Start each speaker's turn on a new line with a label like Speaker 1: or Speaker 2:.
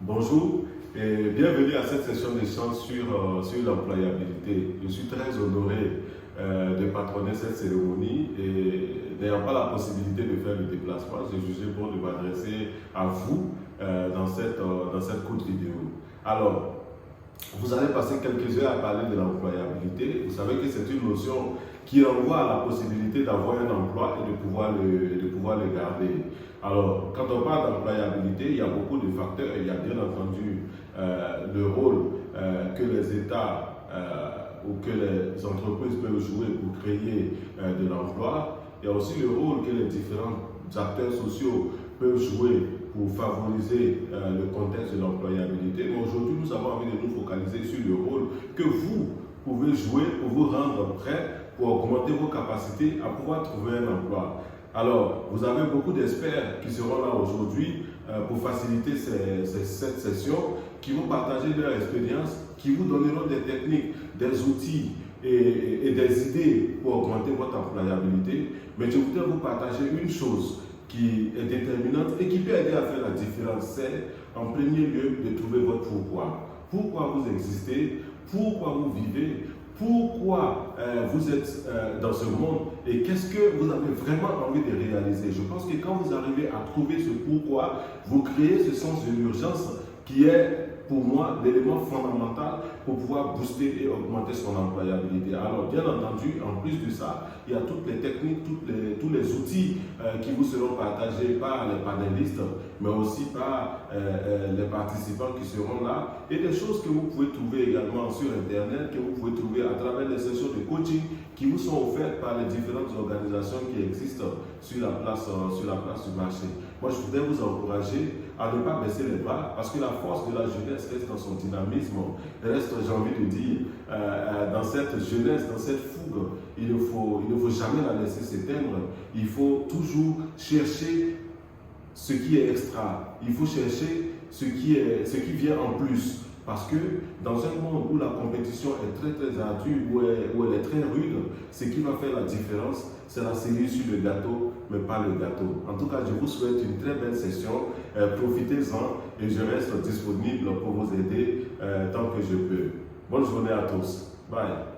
Speaker 1: Bonjour et bienvenue à cette session d'échange sur l'employabilité. Je suis très honoré de patronner cette cérémonie et n'ayant pas la possibilité de faire le déplacement, j'ai jugé bon de m'adresser à vous dans cette courte vidéo. Alors, vous allez passer quelques heures à parler de l'employabilité. Vous savez que c'est une notion qui renvoie à la possibilité d'avoir un emploi et de pouvoir le garder. Alors, quand on parle d'employabilité, il y a beaucoup de facteurs. Il y a bien entendu le rôle que les États ou que les entreprises peuvent jouer pour créer de l'emploi. Il y a aussi le rôle que les différents acteurs sociaux peuvent jouer pour favoriser le contexte de l'employabilité. Mais aujourd'hui, nous avons envie de nous focaliser sur le rôle que vous pouvez jouer pour vous rendre prêt, pour augmenter vos capacités à pouvoir trouver un emploi. Alors, vous avez beaucoup d'experts qui seront là aujourd'hui pour faciliter cette session, qui vont partager leur expérience, qui vous donneront des techniques, des outils et des idées pour augmenter votre employabilité. Mais je voudrais vous partager une chose qui est déterminante et qui peut aider à faire la différence, c'est en premier lieu de trouver votre pourquoi. Pourquoi vous existez, pourquoi vous vivez, pourquoi vous êtes dans ce monde et qu'est-ce que vous avez vraiment envie de réaliser. Je pense que quand vous arrivez à trouver ce pourquoi, vous créez ce sens de l'urgence qui est pour moi l'élément fondamental pour pouvoir booster et augmenter son employabilité. Alors bien entendu, en plus de ça, il y a toutes les techniques, tous les outils qui vous seront partagés par les panélistes, mais aussi par les participants qui seront là, et des choses que vous pouvez trouver également sur Internet, que vous pouvez trouver à travers les sessions de coaching qui vous sont offertes par les différentes organisations qui existent sur la place du marché. Moi, je voudrais vous encourager à ne pas baisser les bras parce que la force de la jeunesse reste dans son dynamisme, reste, j'ai envie de dire, dans cette jeunesse, dans cette fougue. Il ne faut jamais la laisser s'éteindre. Il faut toujours chercher ce qui est extra. Il faut chercher ce qui vient en plus. Parce que dans un monde où la compétition est très ardue, où elle est très rude, ce qui va faire la différence, c'est la cerise sur le gâteau, mais pas le gâteau. En tout cas, je vous souhaite une très belle session. Profitez-en et je reste disponible pour vous aider tant que je peux. Bonne journée à tous. Bye.